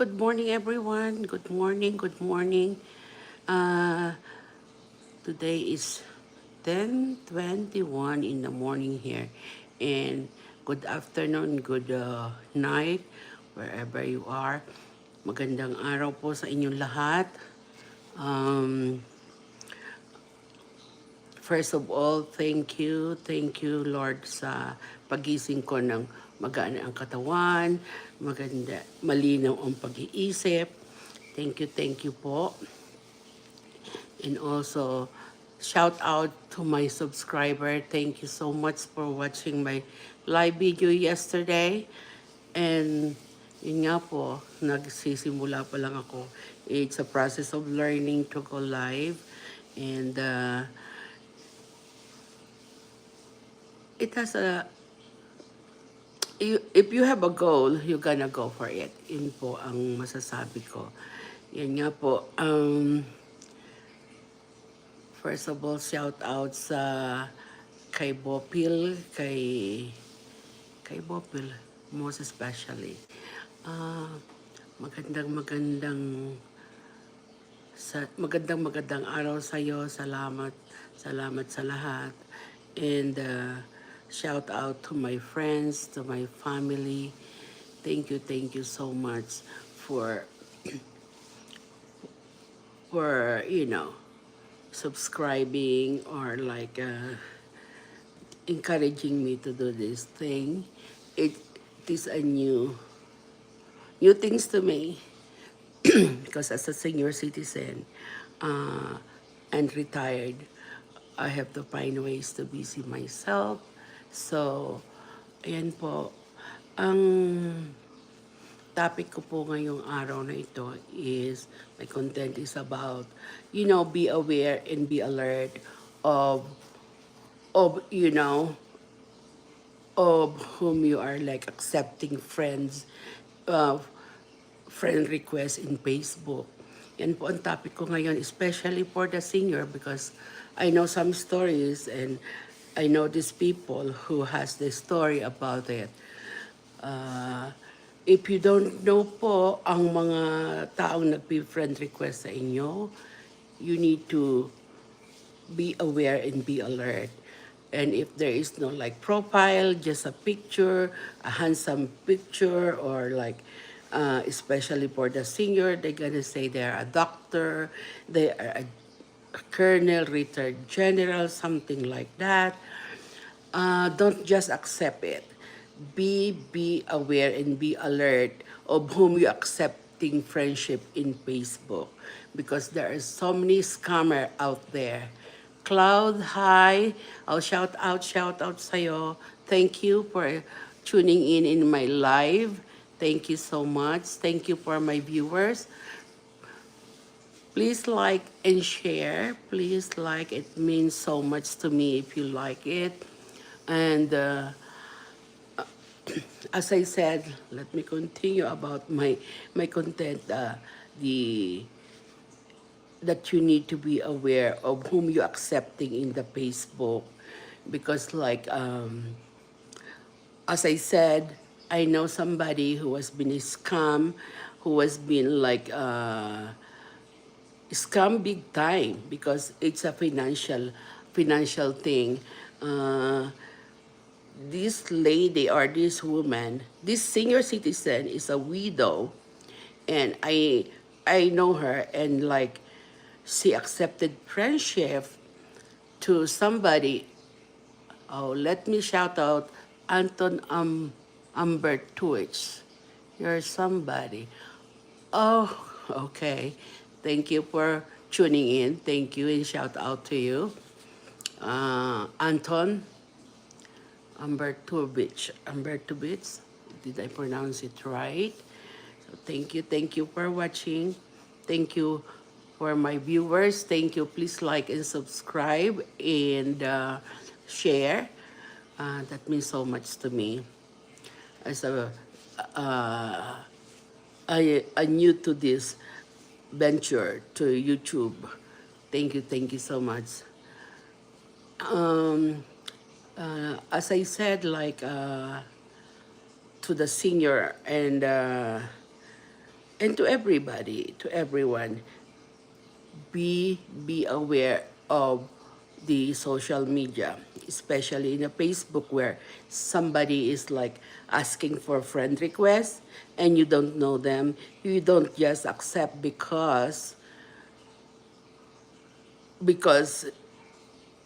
good morning, everyone. Good morning, good morning. Uh, Today is 10:21 in the morning here. And good afternoon, good night, wherever you are. Magandang araw po sa inyong lahat. Um, First of all, thank you Lord sa pagising ko ng magaan ang katawan, maganda, malinaw ang pag-iisip. Thank you po. And also, shout out to my subscriber. Thank you so much for watching my live video yesterday. And yun nga po, nagsisimula pa lang ako. It's a process of learning to go live. And it has if you have a goal, you're gonna go for it. Yun po ang masasabi ko. Yan nga po. First of all, shout out sa kay Bopil, kay Bopil, most especially. Ah, magandang araw sa iyo. Salamat sa lahat. And shout out to my friends, to my family. Thank you so much for subscribing or like encouraging me to do this thing. It is a new things to me because as a senior citizen and retired, I have to find ways to busy myself. So, ayan po. Ang topic ko po ngayong araw na ito is, my content is about, be aware and be alert of whom you are like accepting friend requests in Facebook. Yan po ang topic ko ngayon, especially for the senior because I know some stories and I know these people who has the story about it. If you don't know po ang mga taong nagpi-friend request sa inyo, you need to be aware and be alert. And if there is no like profile, just a picture, a handsome picture, or like, especially for the senior, they're gonna say they're a doctor, they are a colonel, retired general, something like that. Don't just accept it. Be aware and be alert of whom you accepting friendship in Facebook because there are so many scammer out there. Cloud, hi. I'll shout out sa'yo. Thank you for tuning in my live. Thank you so much. Thank you for my viewers. Please like and share. Please like. It means so much to me if you like it. And as I said, let me continue about my content. That you need to be aware of whom you're accepting in the Facebook, because like as I said, I know somebody who has been a scam, who has been like scam big time because it's a financial thing. This lady or this woman, this senior citizen is a widow, and I know her, and like she accepted friendship to somebody. Oh, let me shout out Anton Umbertuich. You're somebody. Oh, okay. Thank you for tuning in. Thank you and shout out to you. Anton Umbertuich. Did I pronounce it right? So thank you for watching. Thank you for my viewers. Thank you. Please like and subscribe and share. That means so much to me. As a new to this venture to YouTube. Thank you so much. As I said, like to the senior and And to everybody, to everyone, be aware of the social media, especially in a Facebook where somebody is like asking for friend requests and you don't know them. You don't just accept because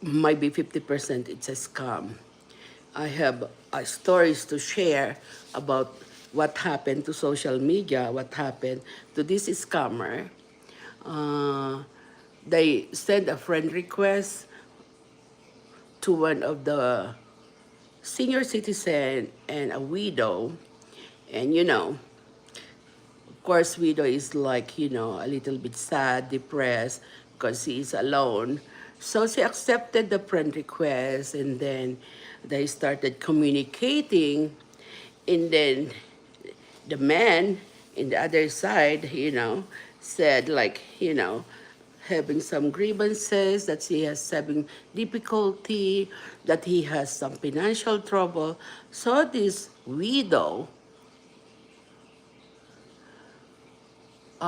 might be 50% it's a scam. I have stories to share about what happened to social media, what happened to this scammer. Uh, they send a friend request to one of the senior citizen and a widow. And of course, widow is like, a little bit sad, depressed because she is alone. So she accepted the friend request and then they started communicating. And then the man in the other side, said like, having some grievances, that he has having difficulty, that he has some financial trouble. So this widow,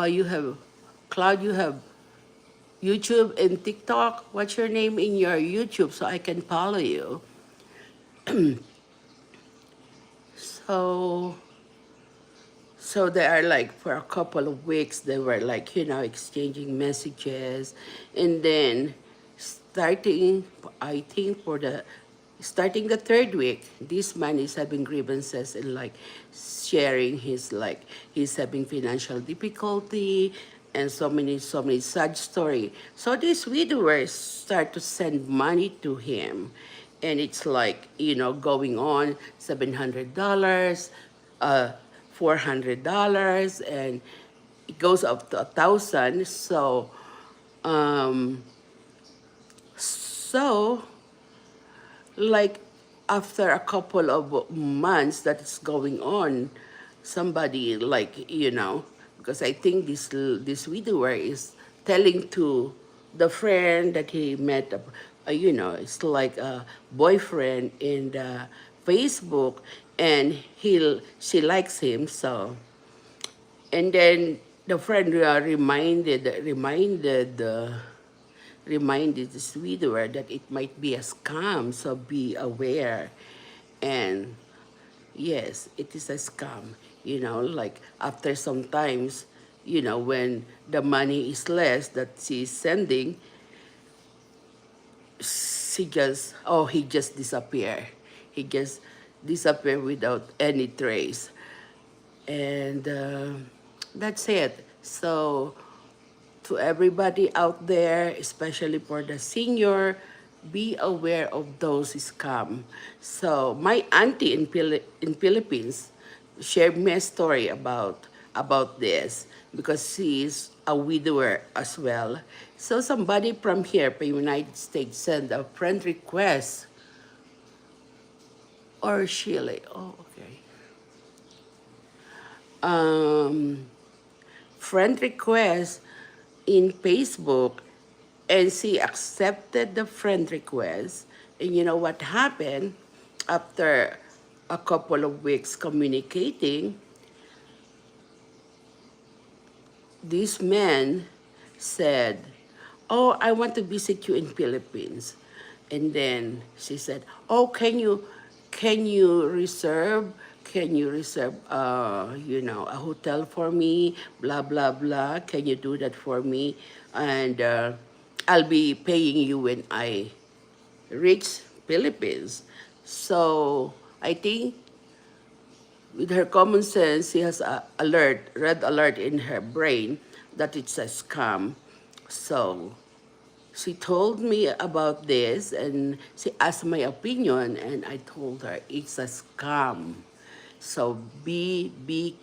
you have, Cloud, you have YouTube and TikTok. What's your name in your YouTube so I can follow you? So So they are like for a couple of weeks they were like exchanging messages, and then starting I think for the starting the third week this man is having grievances and like sharing his like he's having financial difficulty and so many sad story. So these widowers start to send money to him, and it's like going on $700, uh $400, and it goes up to 1,000. Um, so like after a couple of months that it's going on, somebody like because I think this widower is telling to the friend that he met it's like a boyfriend in the Facebook, and she likes him. So and then the friend reminded the widower that it might be a scam, so be aware. And yes, it is a scam. Like after some times, when the money is less that she's sending, he just disappear. He just disappear without any trace. And that's it. So to everybody out there, especially for the senior, be aware of those scam. So my auntie in Philippines shared me a story about this because she's a widower as well. So somebody from here, from United States, sent a friend request or Chile. Oh, okay. Um, Friend request in Facebook, and she accepted the friend request. And you know what happened? After a couple of weeks communicating, this man said, "Oh, I want to visit you in Philippines." And then she said, "Oh, can you reserve a hotel for me, blah blah blah. Can you do that for me? And I'll be paying you when I reach Philippines." So I think with her common sense, she has a red alert in her brain that it's a scam. So she told me about this and she asked my opinion, and I told her it's a scam. So be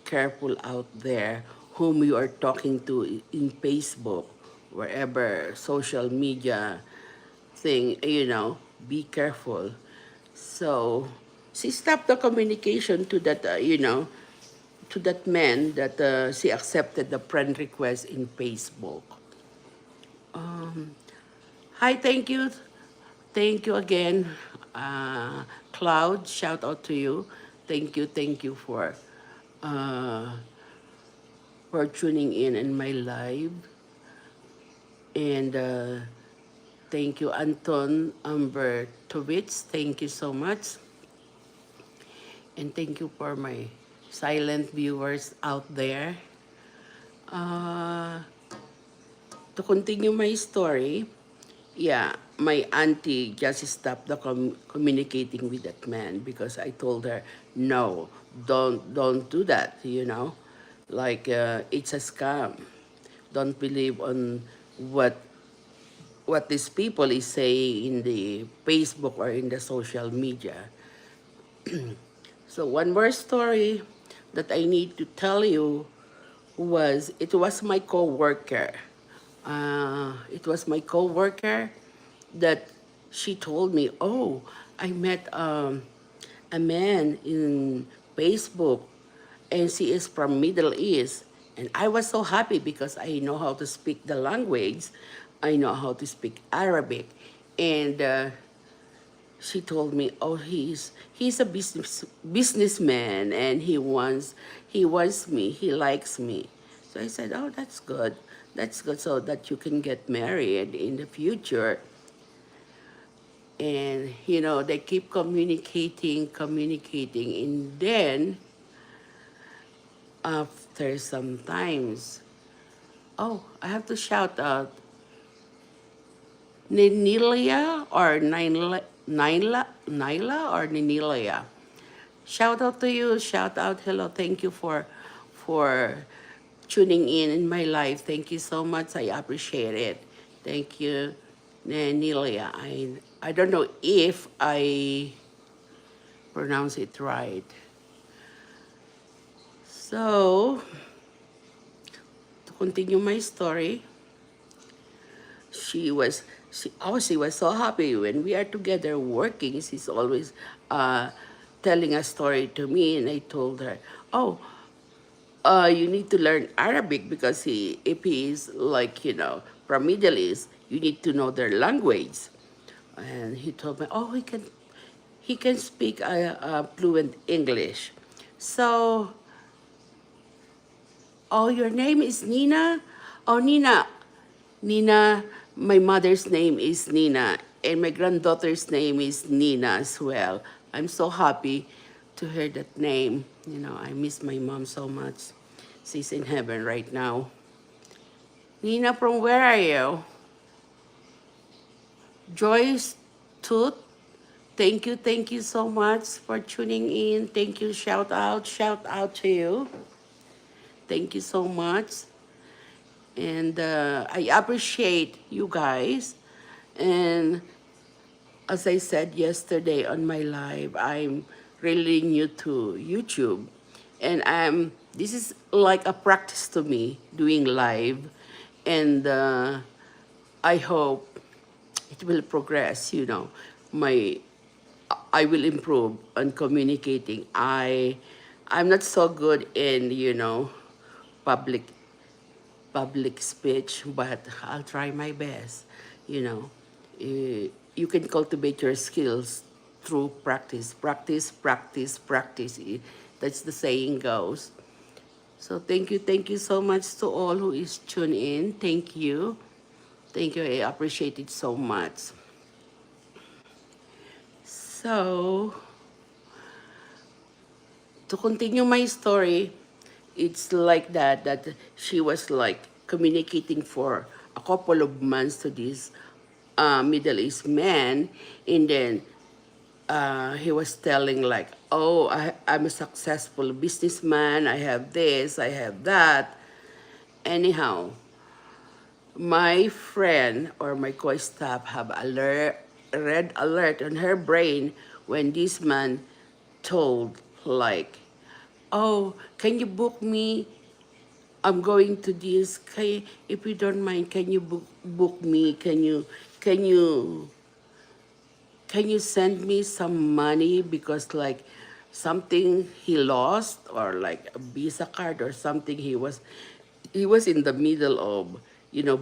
careful out there whom you are talking to in Facebook, wherever social media thing, be careful. So she stopped the communication to that, to that man that she accepted the friend request in Facebook. Hi, thank you. Thank you again, Cloud. Shout out to you. Thank you for uh, for tuning in my live. And thank you, Anton Umbertovich. Thank you so much. And thank you for my silent viewers out there. Uh, to continue my story, yeah, my auntie just stopped the communicating with that man because I told her, no, don't do that, like it's a scam. Don't believe on what what these people is saying in the Facebook or in the social media. So one more story that I need to tell you was it was my coworker. It was my coworker that she told me, "Oh, I met a man in Facebook, and she is from Middle East." And I was so happy because I know how to speak the language. I know how to speak Arabic, and she told me, "Oh, he's a businessman, and he wants me. He likes me." So I said, "Oh, that's good. That's good, so that you can get married in the future." And they keep communicating, and then after some times, oh, I have to shout out Ninilia or Naila or Ninilia. Shout out to you. Shout out. Hello. Thank you for tuning in my life. Thank you so much. I appreciate it. Thank you, Ninilia. I don't know if I pronounce it right. So to continue my story, she was so happy when we are together working. She's always telling a story to me, and I told her, "Oh, you need to learn Arabic because if he is like from Middle East, you need to know their language." And he told me, "Oh, he can speak fluent English." So, oh, your name is Nina? Oh, Nina. Nina, my mother's name is Nina, and my granddaughter's name is Nina as well. I'm so happy to hear that name. I miss my mom so much. She's in heaven right now. Nina, from where are you? Joyce Tooth, thank you so much for tuning in. Thank you, shout out to you. Thank you so much. And I appreciate you guys. And as I said yesterday on my live, I'm really new to YouTube. And this is like a practice to me doing live. And I hope it will progress, My I will improve on communicating. I'm not so good in, public public speech, but I'll try my best. You know, you can cultivate your skills through practice, practice, practice, practice. That's the saying goes. So thank you so much to all who is tuned in. Thank you. I appreciate it so much. So to continue my story, it's like that she was like communicating for a couple of months to this Middle East man, and then he was telling like, "Oh, I'm a successful businessman. I have this, I have that." Anyhow, my friend or my co-staff have red alert on her brain when this man told like, "Oh, can you book me? I'm going to this. If you don't mind, can you book me? Can you can you send me some money because like something he lost or like a Visa card or something he was in the middle of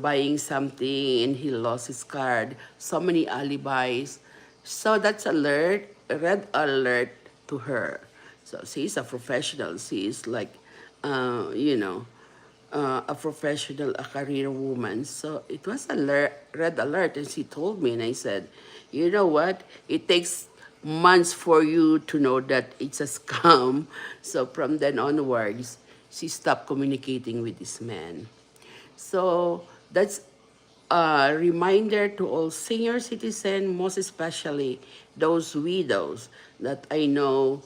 buying something and he lost his card. So many alibis. So that's red alert to her. So she's a professional. She's like, uh, you know, a professional, a career woman. So it was a red alert, and she told me, and I said, you know what? It takes months for you to know that it's a scam. So from then onwards, she stopped communicating with this man. So that's a reminder to all senior citizens, most especially those widows, that I know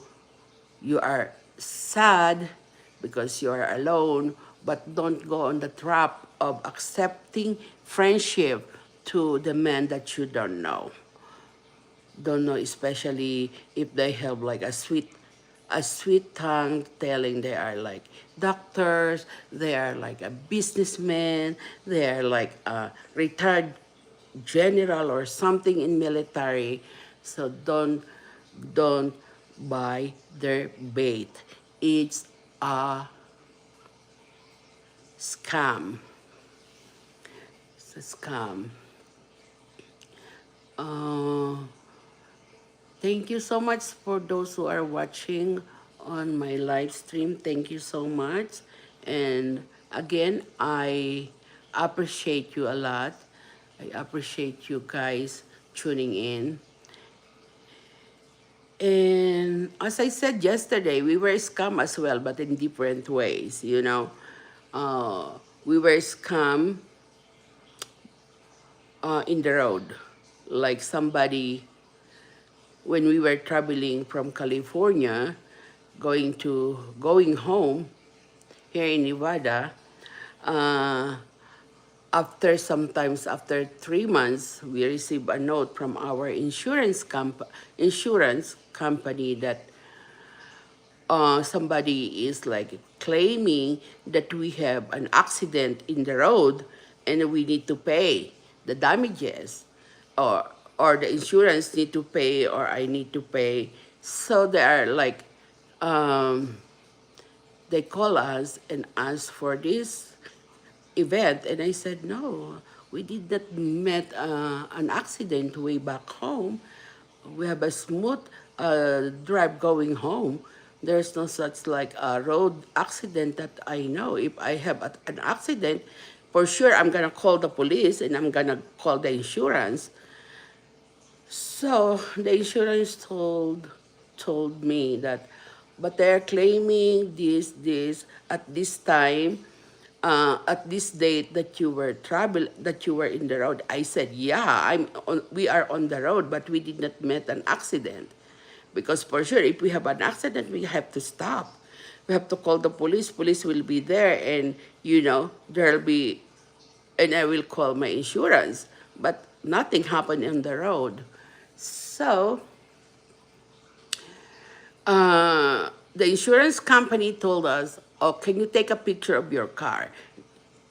you are sad because you are alone, but don't go on the trap of accepting friendship to the man that you don't know. Don't know, especially if they have like a sweet tongue telling they are like doctors, they are like a businessman, they are like a retired general or something in military. So don't buy their bait. It's a scam. It's a scam. Uh, Thank you so much for those who are watching on my live stream. Thank you so much. And again, I appreciate you a lot. I appreciate you guys tuning in. And as I said yesterday, we were scam as well, but in different ways, you know. We were scam in the road. Like somebody, when we were traveling from California, going home here in Nevada, uh, after 3 months, we received a note from our insurance company that somebody is like claiming that we have an accident in the road and we need to pay the damages, or the insurance need to pay, or I need to pay. So they are like, they call us and ask for this event, and I said no, we did not met an accident way back home. We have a smooth drive going home. There's no such like a road accident that I know. If I have an accident, for sure I'm gonna call the police and I'm gonna call the insurance. So the insurance told me that, but they're claiming this at this time, at this date that you were in the road. I said, yeah, we are on the road, but we did not met an accident, because for sure if we have an accident we have to stop. We have to call the police. Police will be there, and there'll be, and I will call my insurance. But nothing happened on the road. So the insurance company told us, oh, can you take a picture of your car?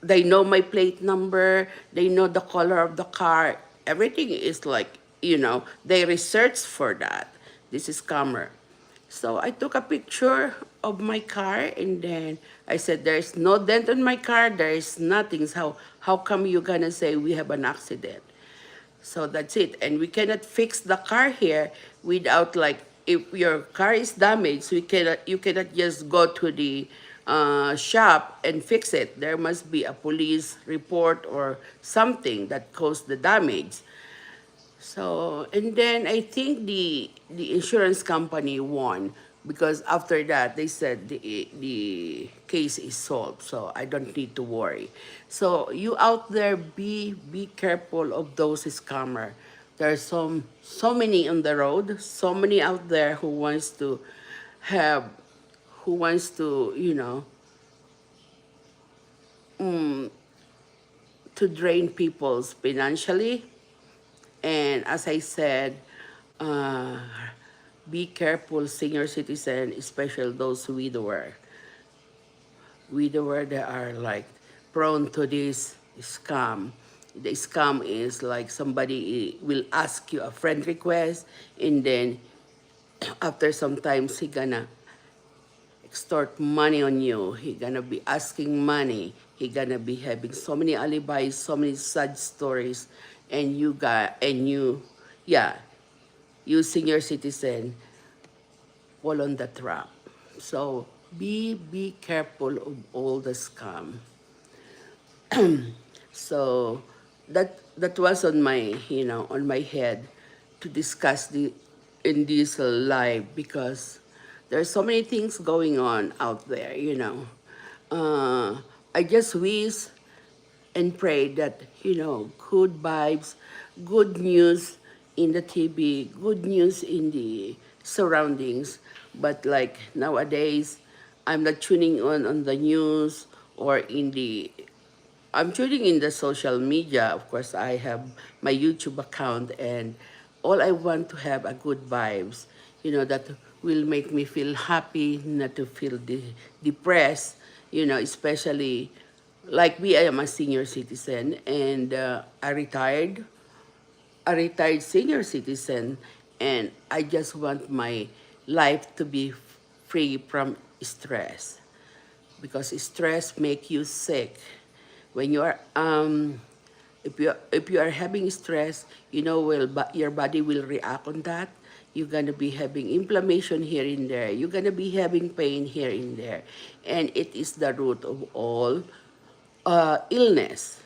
They know my plate number, they know the color of the car. Everything is like, they researched for that. This is scammer. So I took a picture of my car, and then I said, there's no dent on my car, there is nothing. So how come you gonna say we have an accident? So that's it. And we cannot fix the car here without, like, if your car is damaged, you cannot just go to the shop and fix it. There must be a police report or something that caused the damage. So, and then I think the insurance company won, because after that they said the case is solved, so I don't need to worry. So you out there, be careful of those scammer. There's so many on the road, so many out there have who wants to, to drain people's financially. And as I said, uh, be careful, senior citizen, especially those widower. Widower, they are like prone to this scam. The scam is like somebody will ask you a friend request, and then after some times he gonna extort money on you. He gonna be asking money. He gonna be having so many alibis, so many sad stories, and yeah, you senior citizen fall on the trap. So be careful of all the scam. So that was on my, on my head to discuss in this live, because there's so many things going on out there. Uh, I just wish and pray that, good vibes, good news in the TV, good news in the surroundings. But like nowadays, I'm not tuning on the news or in the I'm tuning in the social media. Of course, I have my YouTube account, and all I want to have a good vibes, that will make me feel happy, not to feel depressed, especially like me, I am a senior citizen, and a retired senior citizen, and I just want my life to be free from stress, because stress make you sick. When you are if you are having stress, your body will react on that. You're gonna be having inflammation here and there. You're gonna be having pain here and there, and it is the root of all illness.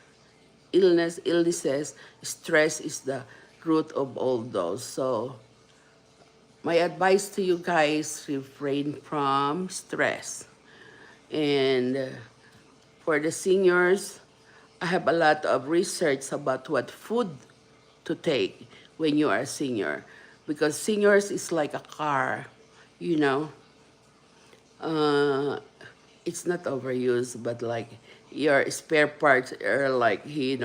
Illnesses. Stress is the root of all those. So my advice to you guys: refrain from stress. And for the seniors, I have a lot of research about what food to take when you are a senior, because seniors is like a car, you know. Uh, it's not overused, but like your spare parts are like, you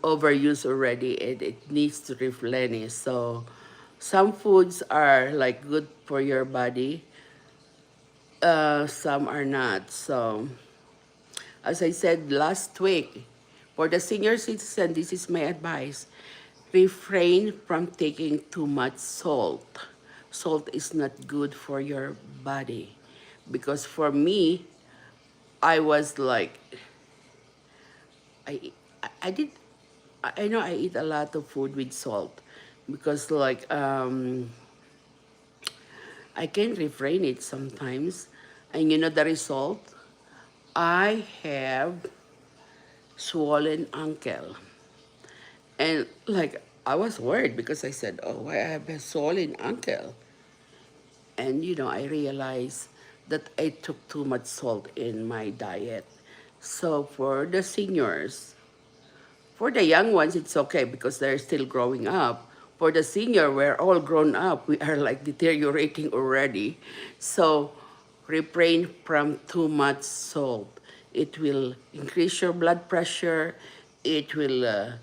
overused already, and it needs to replenish. So some foods are like good for your body, some are not. So as I said last week, for the senior citizen, this is my advice: refrain from taking too much salt. Salt is not good for your body. Because for me, I was like, I, I did, I know I eat a lot of food with salt, because like, I can refrain it sometimes. And the result? I have swollen ankle. And like, I was worried, because I said, oh, I have a swollen ankle. And I realized that I took too much salt in my diet. So for the seniors, for the young ones, it's okay because they're still growing up. For the senior, we're all grown up. We are like deteriorating already. So refrain from too much salt. It will increase your blood pressure. It will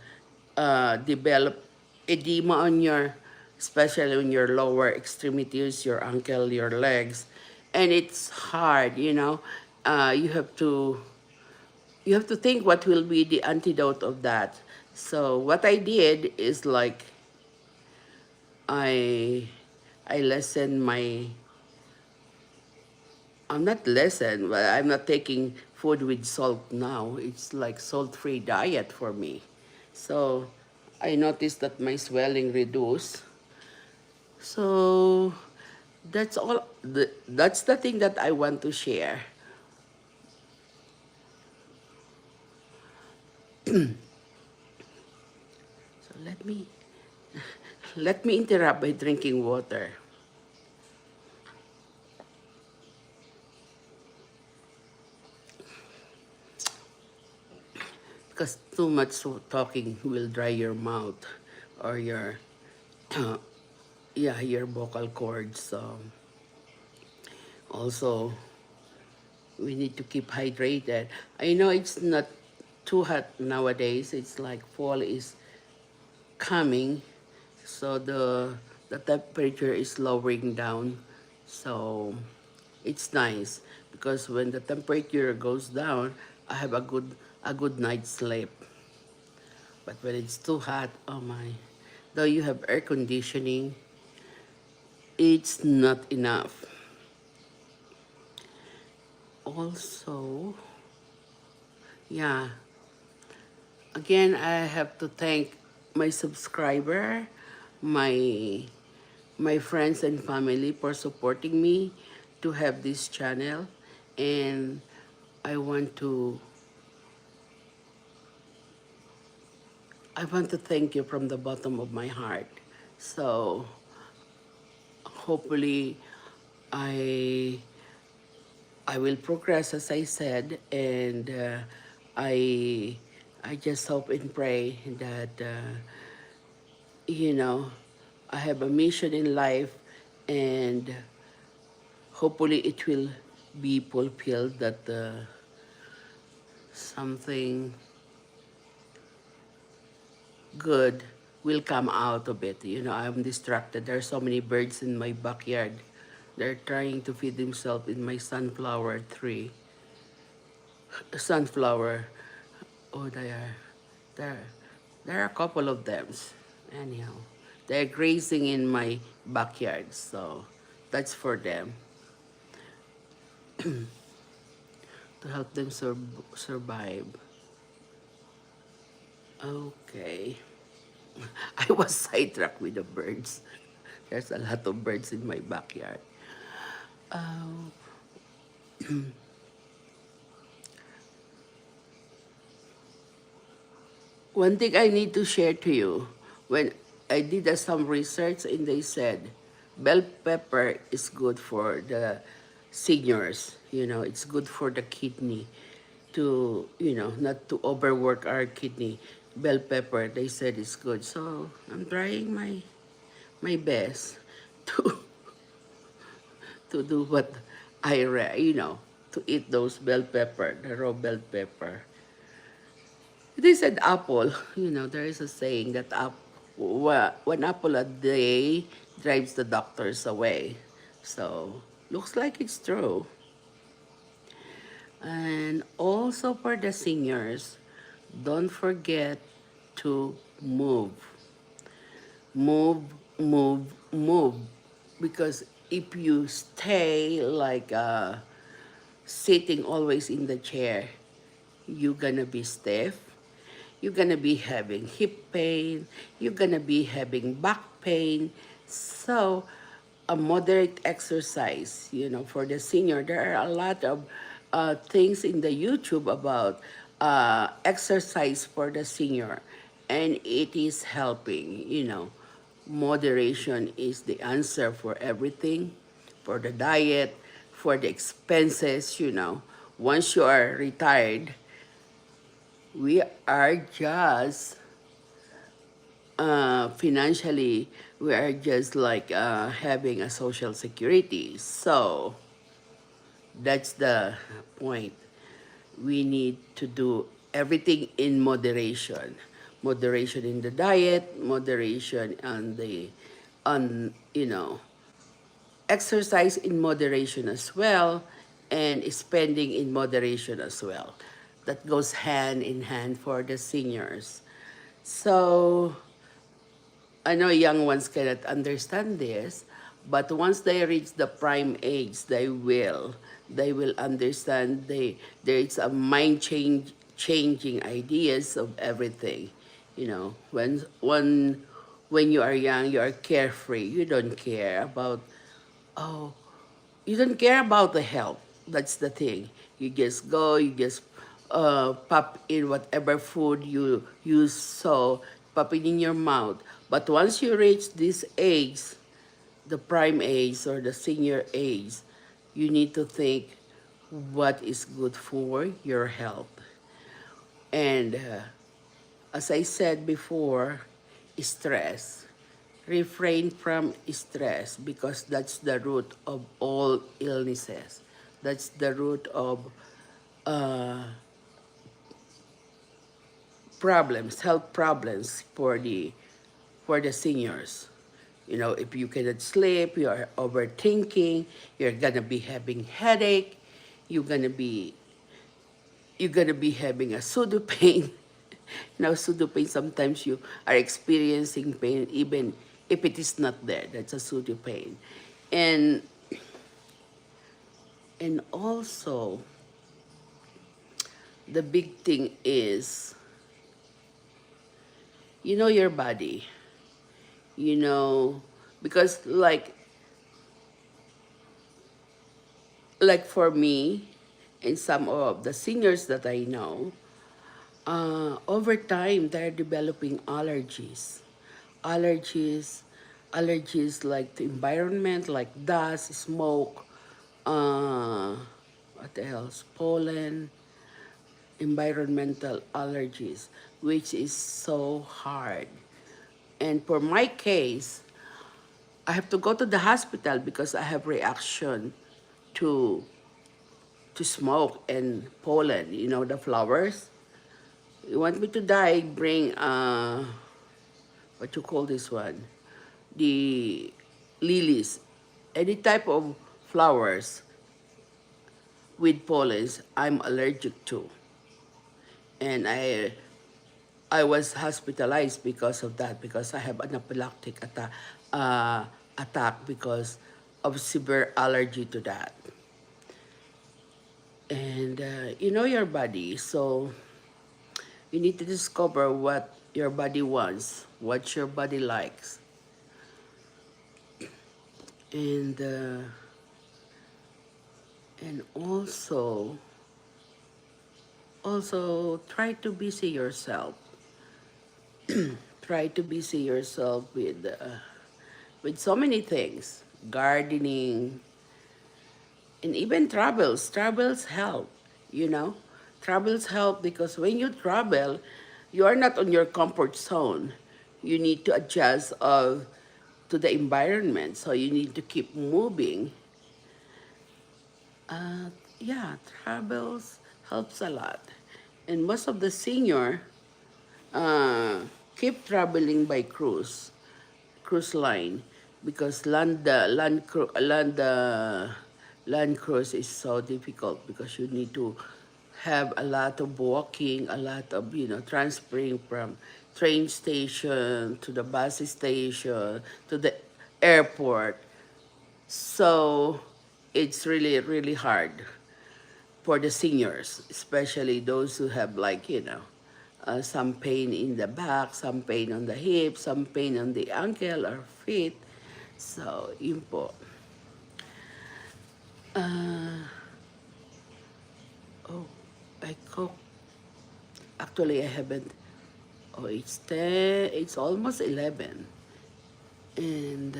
develop edema especially on your lower extremities, your ankle, your legs. And it's hard, you have to think what will be the antidote of that. So what I did is like, I I lessen my I'm not lessen, but I'm not taking food with salt now. It's like salt-free diet for me. So I noticed that my swelling reduced. So that's all. That's the thing that I want to share. So let me interrupt by drinking water. Because too much talking will dry your mouth, or your yeah, your vocal cords. So also, we need to keep hydrated. I know it's not too hot nowadays. It's like fall is coming, so the temperature is lowering down. So it's nice, because when the temperature goes down, I have a good night's sleep. But when it's too hot, oh my, though you have air conditioning, it's not enough. Also, yeah, again, I have to thank my subscriber, my my friends and family for supporting me to have this channel. And I want to I want to thank you from the bottom of my heart. So hopefully I I will progress as I said, and I I just hope and pray that you know I have a mission in life, and hopefully it will be fulfilled. That something good will come out of it. I'm distracted. There are so many birds in my backyard. They're trying to feed themselves in my sunflower tree. Sunflower. Oh, there. There are a couple of them. Anyhow, they're grazing in my backyard, so that's for them to help them survive. Okay. I was sidetracked with the birds. There's a lot of birds in my backyard. Uh, One thing I need to share to you, when I did some research and they said bell pepper is good for the seniors. It's good for the kidney to, not to overwork our kidney. Bell pepper, they said it's good. So I'm trying my best to to do what to eat those bell pepper, the raw bell pepper. They said apple. There is a saying that one apple a day drives the doctors away. So, looks like it's true. And also for the seniors, don't forget to move. Move, move. Because if you stay like sitting always in the chair, you're gonna be stiff, you're gonna be having hip pain, you're gonna be having back pain. So, a moderate exercise, for the senior. There are a lot of things in the YouTube about exercise for the senior, and it is helping. Moderation is the answer for everything, for the diet, for the expenses. Once you are retired, we are just financially, we are just like having a social security. So that's the point. We need to do everything in moderation. Moderation in the diet, moderation on exercise in moderation as well, and spending in moderation as well. That goes hand in hand for the seniors. So I know young ones cannot understand this, but once they reach the prime age, they will understand. There is a mind changing ideas of everything. When you are young, you are carefree. You don't care about, oh, you don't care about the health. That's the thing. You just go, you just pop in whatever food you saw, pop it in your mouth. But once you reach this age, the prime age or the senior age, you need to think what is good for your health. And as I said before, stress. Refrain from stress because that's the root of all illnesses. That's the root of uh, problems, health problems for the seniors. If you cannot sleep, you are overthinking, you're gonna be having headache, you're gonna be you're gonna be having a pseudo pain. Pseudo pain, sometimes you are experiencing pain even if it is not there. That's a pseudo pain. And and also the big thing is your body. You know because like for me And some of the seniors that I know, over time, they're developing allergies. Allergies, allergies like the environment, like dust, smoke, what else? Pollen, environmental allergies, which is so hard. And for my case, I have to go to the hospital because I have reaction to to smoke and pollen, the flowers. You want me to die, bring what you call this one? The lilies. Any type of flowers with pollens I'm allergic to. And I was hospitalized because of that, because I have anaphylactic attack because of severe allergy to that. And you know your body, so you need to discover what your body wants, what your body likes. And also try to busy yourself. Try to busy yourself with so many things, gardening, and even travels. Travels help, you know. Travels help because when you travel, you are not on your comfort zone. You need to adjust to the environment, so you need to keep moving. Uh, yeah, travels helps a lot. And most of the senior uh, keep traveling by cruise line, because land cruise is so difficult because you need to have a lot of walking, a lot of transferring from train station to the bus station to the airport. So it's really really hard for the seniors, especially those who have some pain in the back, some pain on the hip, some pain on the ankle or feet. So, yun po. Oh, I cook. Actually, I haven't. Oh, it's 10, it's almost 11. And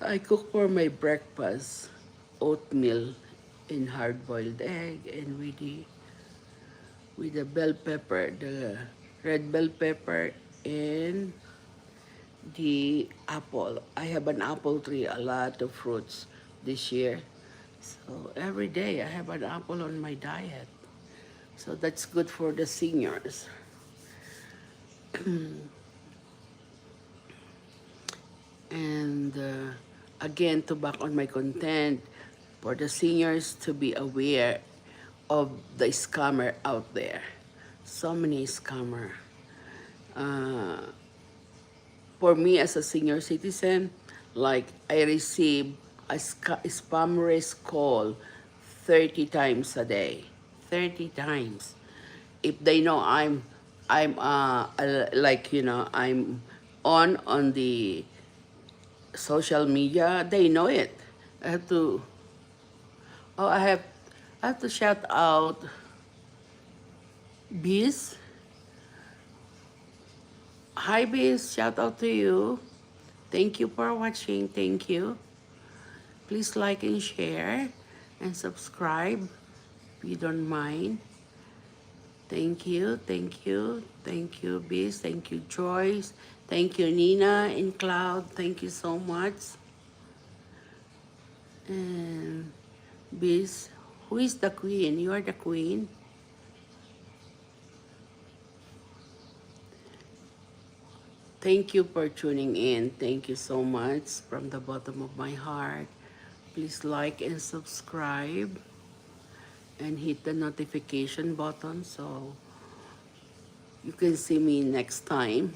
I cook for my breakfast oatmeal and hard-boiled egg, and with the bell pepper, the red bell pepper, and the apple. I have an apple tree, a lot of fruits this year. So every day I have an apple on my diet. So that's good for the seniors. And again, to back on my content, for the seniors to be aware of the scammer out there. So many scammer. Uh, for me as a senior citizen, like I receive a spam risk call 30 times a day. 30 times. If they know I'm on the social media, they know it. I have to oh I have to shout out Biz. Hi Biz, shout out to you. Thank you for watching. Thank you. Please like and share and subscribe if you don't mind. Thank you, thank you, thank you, Biz, thank you, Joyce, thank you, Nina and Cloud, thank you so much. And Biz, who is the queen? You are the queen. Thank you for tuning in. Thank you so much from the bottom of my heart. Please like and subscribe and hit the notification button so you can see me next time.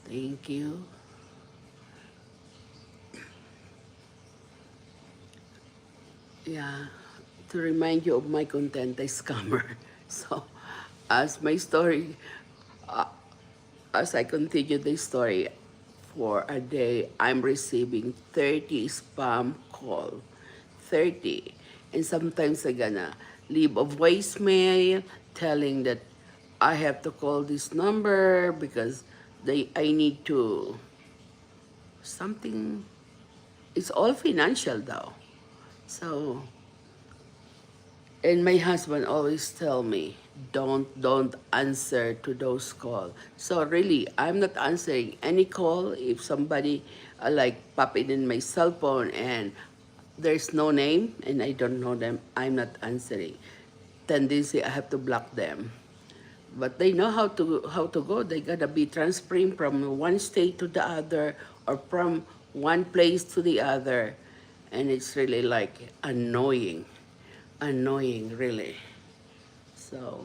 Thank you. Yeah, to remind you of my content, I scammer. So, as my story, uh, as I continue the story, for a day, I'm receiving 30 spam call. 30. And sometimes I'm gonna leave a voicemail telling that I have to call this number because I need to something. It's all financial though. So, and my husband always tell me, don't answer to those call. So really, I'm not answering any call if somebody like pop it in my cell phone and there's no name and I don't know them, I'm not answering. Tendency I have to block them. But they know how to go. They gotta be transferring from one state to the other or from one place to the other, and it's really like annoying really. So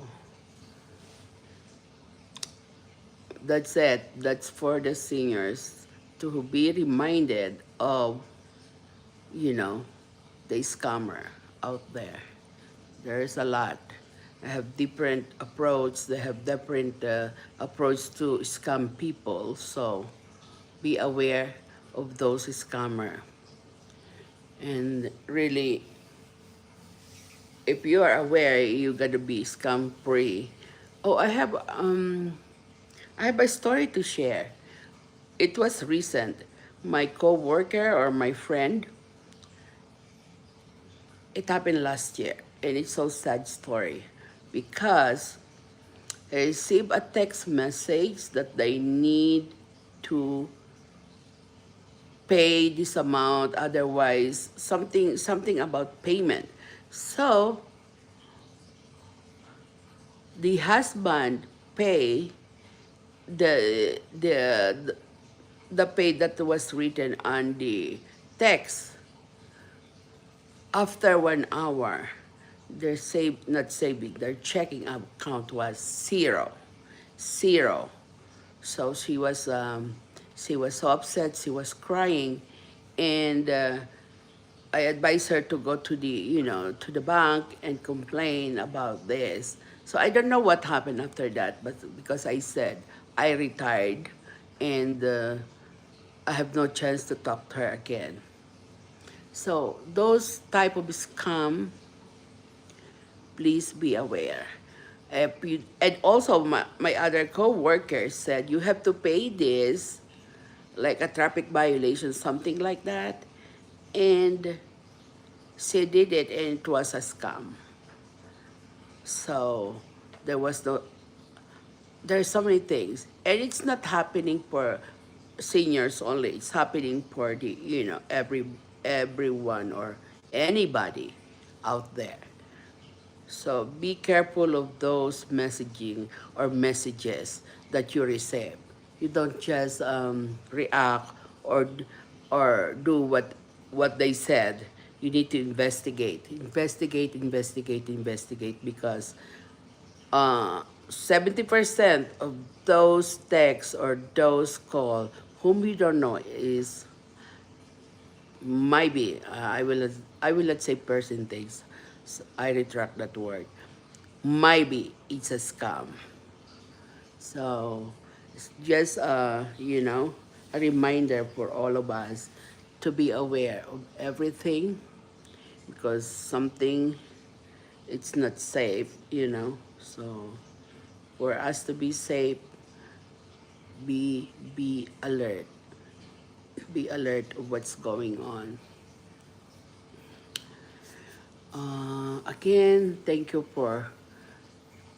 that's it. That's for the seniors to be reminded of, you know, the scammer out there. There's a lot. They have different approach. They have different approach to scam people. So be aware of those scammer. And really, if you are aware, you gotta be scam free. Oh, I have a story to share. It was recent. My co-worker or my friend, it happened last year, and it's so sad story because I received a text message that they need to pay this amount, otherwise something about payment. So the husband pay the the pay that was written on the text. After 1 hour, not saving, their checking account was zero. So she was so upset, she was crying, and I advised her to go to the bank and complain about this. So I don't know what happened after that, but because I said I retired, and I have no chance to talk to her again. So those type of scam, please be aware. And also my other co-worker said you have to pay this, like a traffic violation, something like that. And she did it and it was a scam. So there was no, there's so many things. And it's not happening for seniors only. It's happening for everyone or anybody out there. So be careful of those messaging or messages that you receive. You don't just react or do what they said. You need to investigate because 70% of those texts or those call whom we don't know is might be, I will not say percentage. I retract that word. Might be it's a scam. So it's just a reminder for all of us to be aware of everything because something it's not safe. So for us to be safe, be alert. Be alert of what's going on. Again, thank you for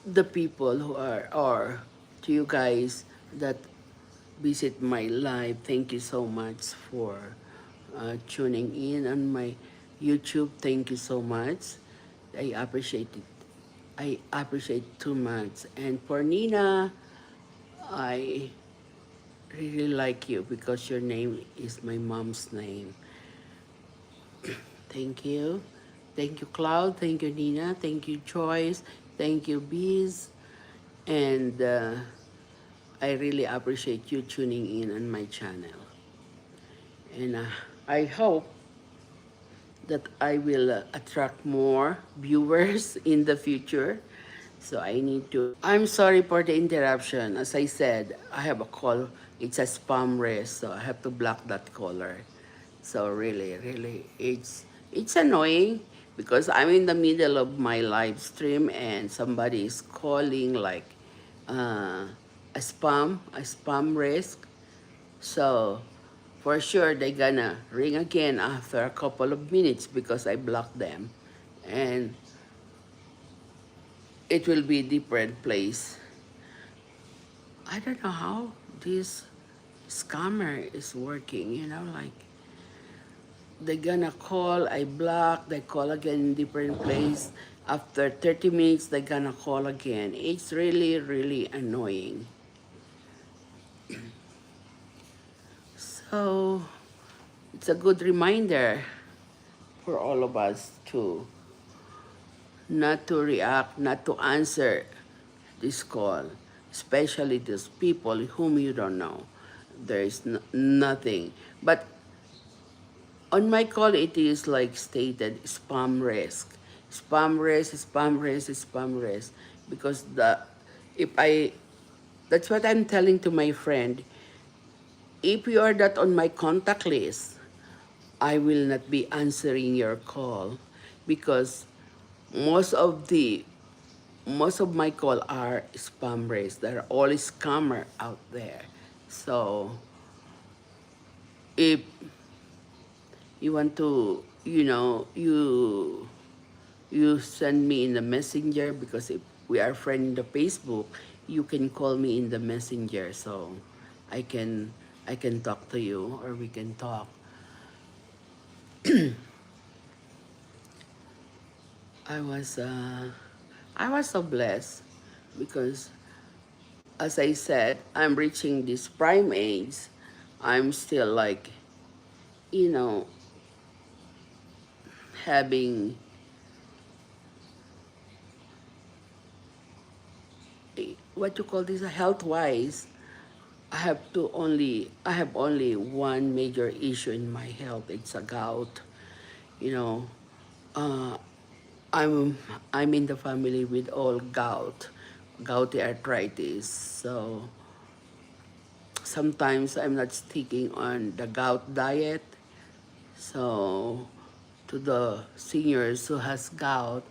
the people who are, or to you guys that visit my live. Thank you so much for tuning in on my YouTube. Thank you so much. I appreciate it. I appreciate too much. And for Nina, I really like you because your name is my mom's name. Thank you. Thank you, Cloud. Thank you, Nina. Thank you, Joyce. Thank you, Bees. And I really appreciate you tuning in on my channel. And I hope that I will attract more viewers in the future. So I need to. I'm sorry for the interruption. As I said, I have a call. It's a spam risk, so I have to block that caller. So really, really, it's annoying because I'm in the middle of my live stream and somebody is calling like uh, a spam risk. So for sure they're gonna ring again after a couple of minutes because I blocked them, and it will be different place. I don't know how this scammer is working, like they're gonna call, I block, they call again in different place. After 30 minutes, they're gonna call again. It's really, really annoying. So, it's a good reminder for all of us to not to react, not to answer this call, especially those people whom you don't know. There is nothing. But on my call, it is like stated spam risk. Spam risk, spam risk, spam risk. Because if I, that's what I'm telling to my friend. If you are not on my contact list, I will not be answering your call because most of the most of my call are spam raised. There are all scammer out there. So if you want to, you send me in the messenger because if we are friend in the Facebook, you can call me in the messenger so I can I can talk to you or we can talk. I was uh, I was so blessed because as I said, I'm reaching this prime age. I'm still like, you know, having what you call this health wise. I have only one major issue in my health. It's a gout. You know, uh, I'm I'm in the family with all gouty arthritis. So sometimes I'm not sticking on the gout diet. So to the seniors who has gout,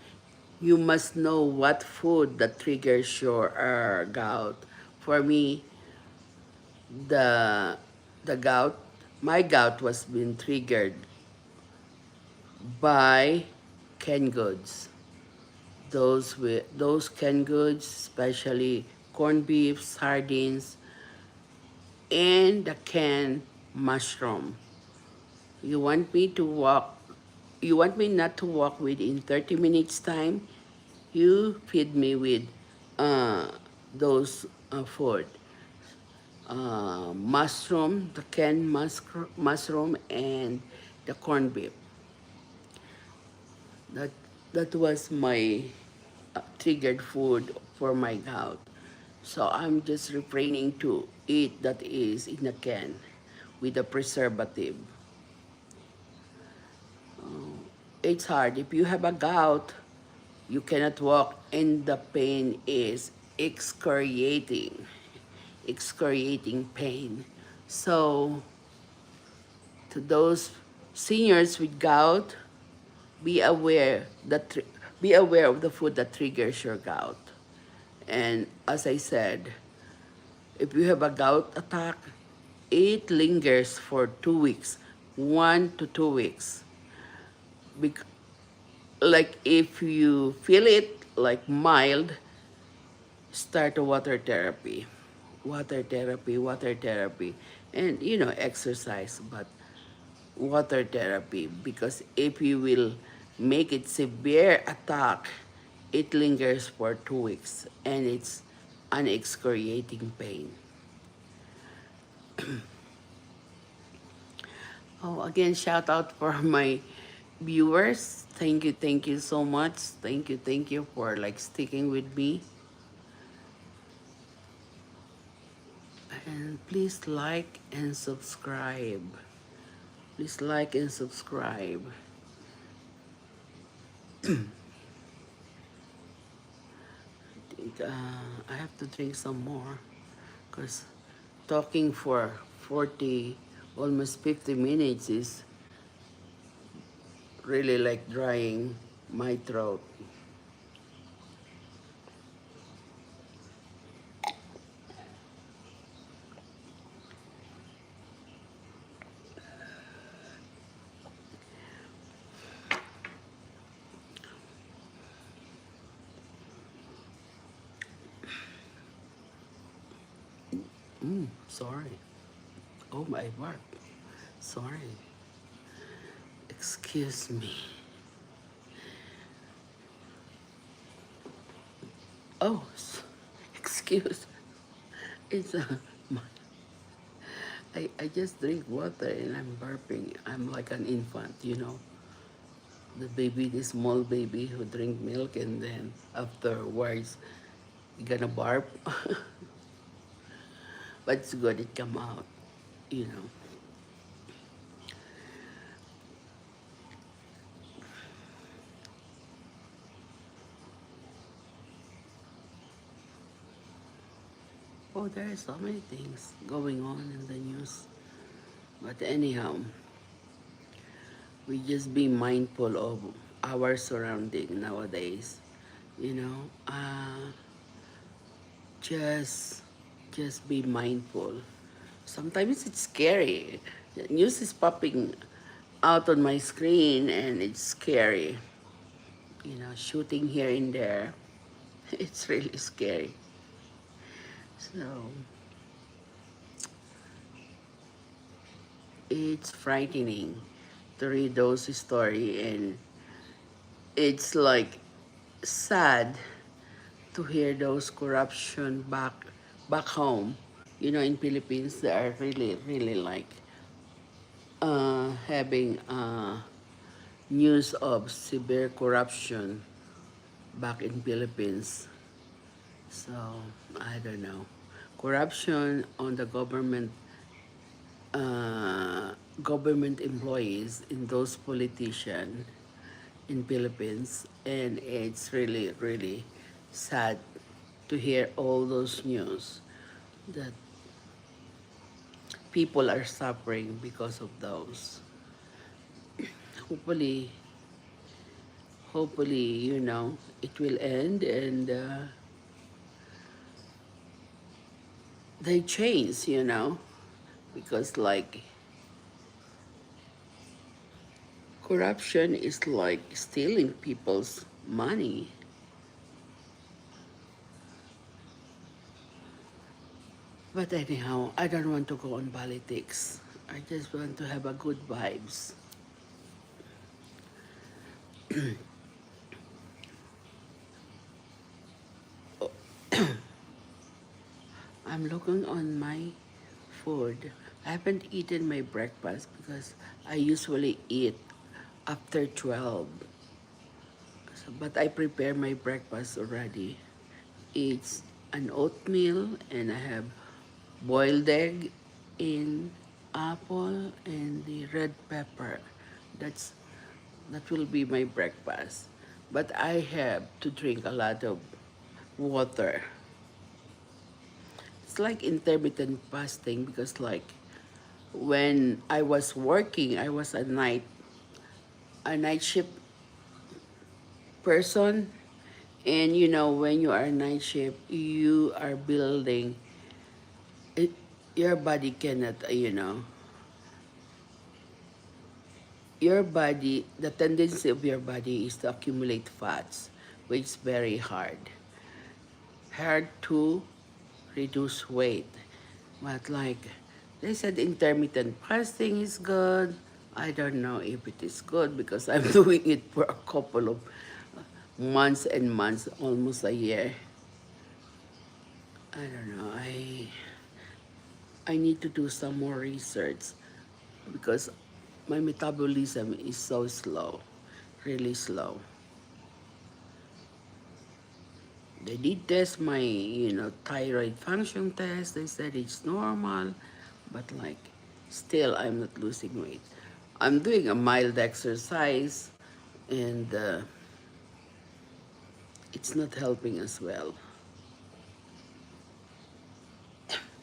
you must know what food that triggers your gout. For me, the the gout, my gout was being triggered by canned goods. Those canned goods, especially corned beef, sardines, and the canned mushroom. You want me to walk you want me not to walk within 30 minutes time? You feed me with uh, those food. Mushroom, the canned mushroom, and the corned beef. That that was my triggered food for my gout. So I'm just refraining to eat that is in a can with a preservative. It's hard. If you have a gout, you cannot walk and the pain is excruciating pain. So to those seniors with gout, be aware be aware of the food that triggers your gout. And as I said, if you have a gout attack, it lingers for 2 weeks, 1 to 2 weeks. Bec- like if you feel it like mild, start a water therapy, and exercise, but water therapy, because if you will make it severe attack, it lingers for 2 weeks and it's an excruciating pain. Oh, again, shout out for my viewers. Thank you so much. Thank you for like sticking with me. And please like and subscribe. Please like and subscribe. think I have to drink some more because talking for 40, almost 50 minutes is really like drying my throat. Sorry. Oh, my word. Sorry. Excuse me. Oh, excuse. It's I just drink water and I'm burping. I'm like an infant, you know. The baby, the small baby who drink milk and then afterwards you gonna barf. But it's good it come out, you know. Oh, there are so many things going on in the news. But anyhow, we just be mindful of our surrounding nowadays. You know, just just be mindful. Sometimes it's scary. The news is popping out on my screen and it's scary. You know, shooting here and there. It's really scary. So it's frightening to read those story and it's like sad to hear those corruption back home. You know, in Philippines, they are really like having news of severe corruption back in Philippines. So I don't know, corruption on the uh, government employees in those politicians in Philippines, and it's really sad to hear all those news that people are suffering because of those. Hopefully, hopefully, you know, it will end and they change, you know, because like corruption is like stealing people's money. But anyhow, I don't want to go on politics. I just want to have a good vibes. I'm looking on my food. I haven't eaten my breakfast because I usually eat after 12. So, but I prepare my breakfast already. It's an oatmeal and I have boiled egg in apple and the red pepper. That's that will be my breakfast. But I have to drink a lot of water. It's like intermittent fasting because like when I was working, I was a night shift person. And you know, when you are night shift, you are building it, your body cannot, your body, the tendency of your body is to accumulate fats, which is very hard to reduce weight. But like they said, intermittent fasting is good. I don't know if it is good because I'm doing it for a couple of months and months, almost a year. I don't know. I need to do some more research because my metabolism is so slow, really slow. They did test my, thyroid function test. They said it's normal, but like, still I'm not losing weight. I'm doing a mild exercise, and it's not helping as well.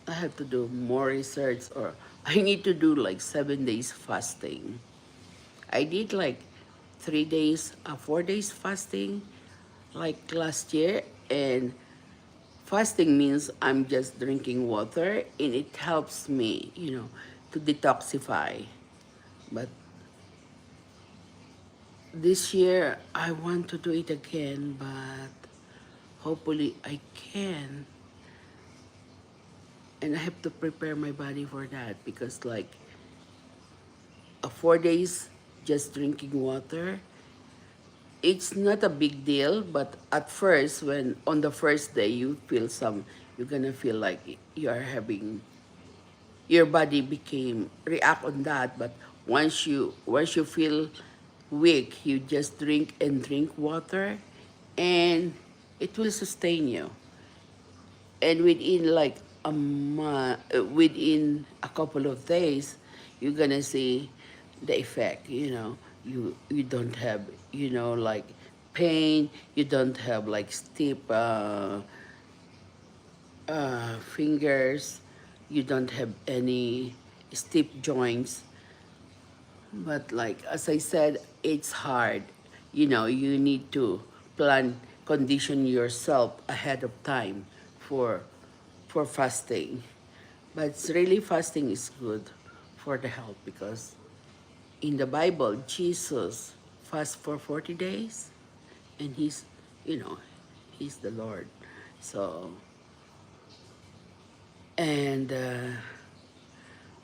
I have to do more research, or I need to do like 7 days fasting. I did like 3 days, 4 days fasting like last year, and fasting means I'm just drinking water and it helps me, to detoxify. But this year I want to do it again, but hopefully I can. And I have to prepare my body for that, because like 4 days just drinking water, it's not a big deal. But at first, when on the first day you feel you're gonna feel like you are having, your body became react on that. But once you feel weak, you just drink and drink water, and it will sustain you. And within a couple of days, you're gonna see the effect. You don't have, like pain. You don't have like stiff fingers. You don't have any stiff joints. But like as I said, it's hard. You need to condition yourself ahead of time for fasting. But it's really, fasting is good for the health, because in the Bible, Jesus fast for 40 days, and you know, he's the Lord. So, and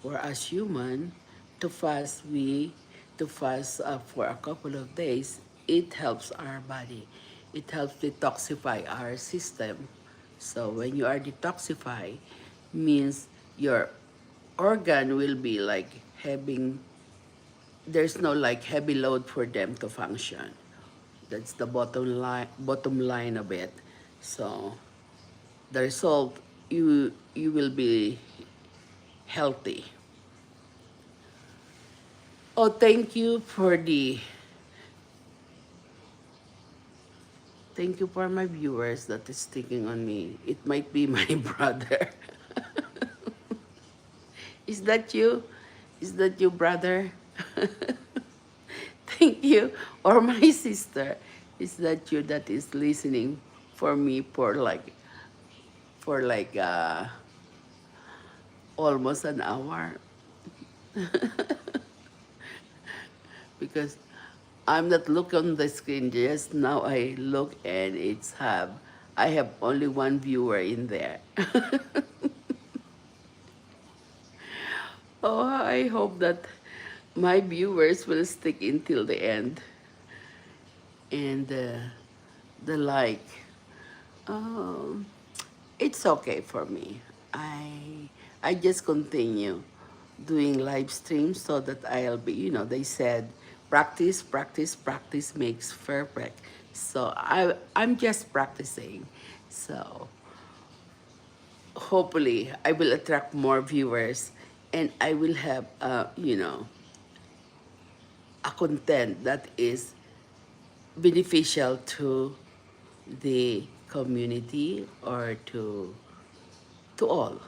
we're as human, to fast for a couple of days, it helps our body. It helps detoxify our system. So when you are detoxified, means your organ will be like having, there's no like heavy load for them to function. That's the bottom line of it. So the result, you will be healthy. Oh, thank you for my viewers that is sticking on me. It might be my brother. Is that you? Is that you, brother? Thank you. Or my sister. Is that you that is listening for me for almost an hour? Because I'm not looking on the screen. Just now I look, and I have only one viewer in there. Oh, I hope that my viewers will stick until the end. And the like, um, it's okay for me. I just continue doing live streams so that I'll be, they said practice, practice, practice makes perfect. So I'm just practicing. So hopefully I will attract more viewers, and I will have a content that is beneficial to the community, or to all.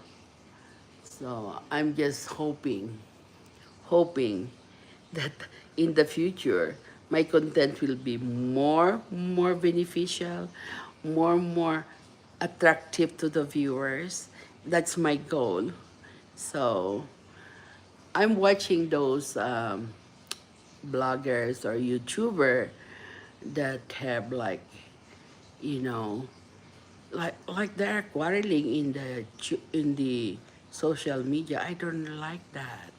So I'm just hoping that in the future my content will be more beneficial, more attractive to the viewers. That's my goal. So I'm watching those bloggers or YouTuber that have like, you know like they're quarreling in the social media. I don't like that.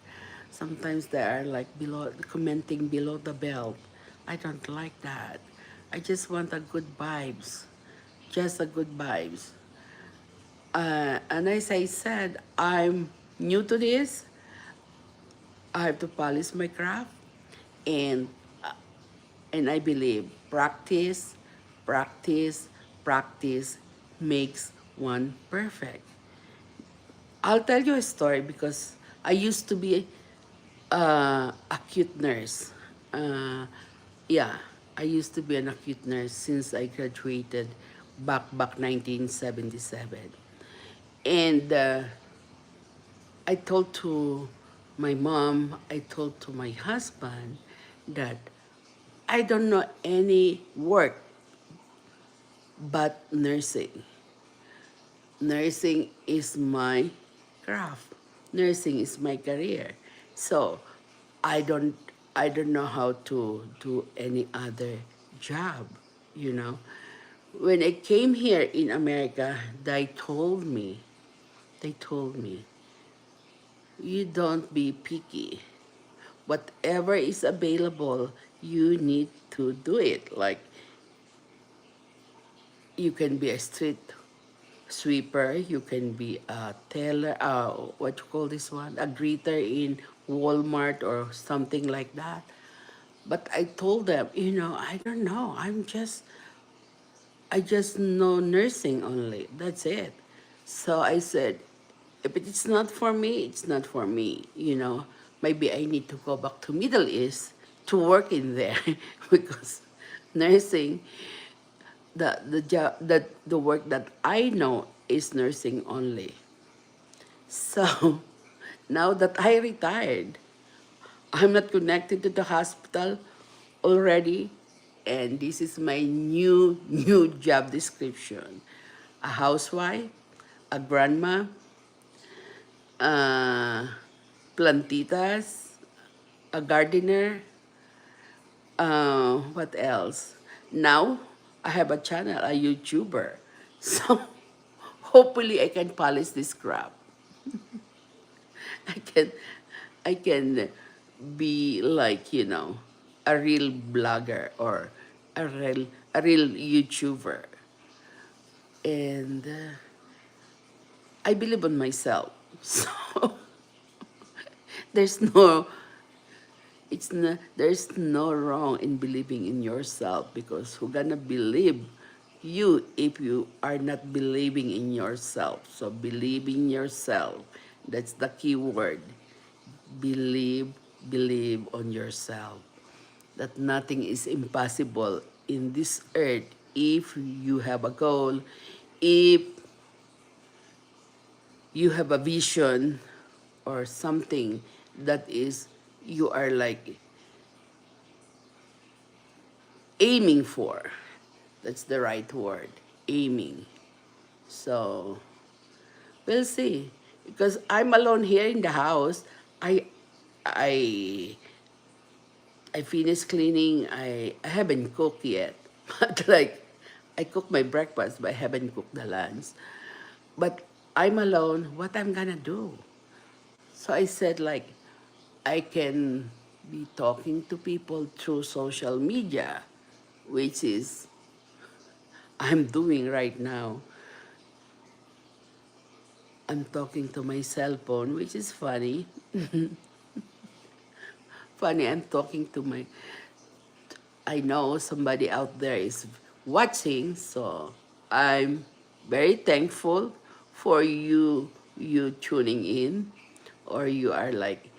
Sometimes they are like commenting below the belt. I don't like that. I just want a good vibes, just a good vibes. And as I said, I'm new to this. I have to polish my craft, and I believe practice, practice, practice makes one perfect. I'll tell you a story, because I used to be acute nurse. Uh, yeah, I used to be an acute nurse since I graduated back 1977. And I told to my mom, I told to my husband that I don't know any work but nursing. Nursing is my craft. Nursing is my career. So I don't I don't know how to do any other job, you know. When I came here in America, they told me, you don't be picky. Whatever is available, you need to do it. Like you can be a street sweeper, you can be a teller, what you call this one, a greeter in Walmart or something like that. But I told them, I don't know. I just know nursing only. That's it. So I said, if it's not for me, it's not for me. Maybe I need to go back to Middle East to work in there because nursing, the job that the work that I know is nursing only. So now that I retired, I'm not connected to the hospital already, and this is my new job description: a housewife, a grandma, uh, plantitas, a gardener. What else? Now I have a channel, a YouTuber. So hopefully I can polish this crap. I can I can be like, a real blogger or a real YouTuber. And I believe on myself. So there's no there's no wrong in believing in yourself, because who gonna believe you if you are not believing in yourself? So believe in yourself. That's the key word. Believe, believe on yourself. That nothing is impossible in this earth if you have a goal, if you have a vision or something that is you are like aiming for. That's the right word, aiming. So we'll see. Because I'm alone here in the house. I I I finished cleaning. I haven't cooked yet. But like I cooked my breakfast, but I haven't cooked the lunch. But I'm alone. What I'm gonna do? So I said like I can be talking to people through social media, which is I'm doing right now. I'm talking to my cell phone, which is funny. Funny, I'm talking to my. I know somebody out there is watching, so I'm very thankful for you tuning in, or you are like,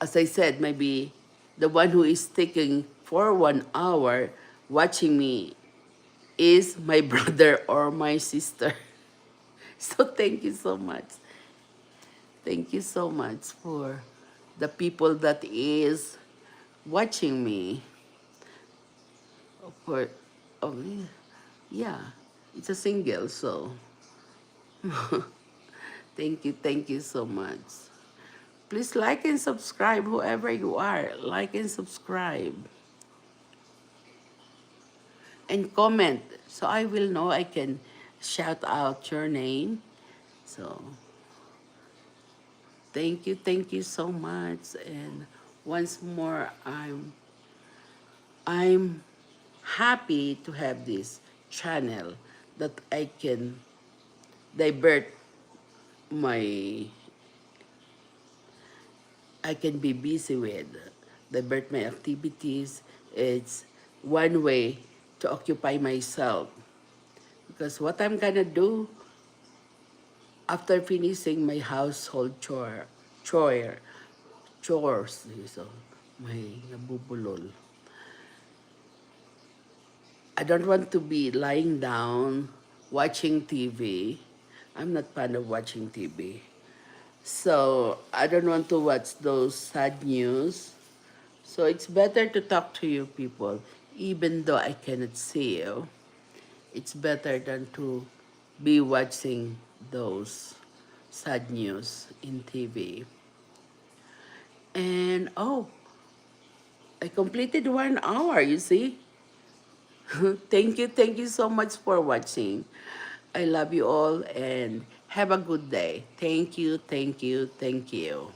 as I said, maybe the one who is taking for 1 hour watching me is my brother or my sister. So thank you so much. Thank you so much for the people that is watching me. For oh yeah, it's a single, so thank you so much. Please like and subscribe, whoever you are. Like and subscribe and comment so I will know I can shout out your name. So thank you so much. And once more, I'm happy to have this channel that I can divert my I can be busy with, divert my activities. It's one way to occupy myself, because what I'm gonna do after finishing my household chore chores, so may nabubulol. I don't want to be lying down watching TV. I'm not fan of watching TV. So I don't want to watch those sad news. So it's better to talk to you people, even though I cannot see you. It's better than to be watching those sad news in TV. And oh, I completed 1 hour, you see? Thank you so much for watching. I love you all and have a good day. Thank you, thank you, thank you.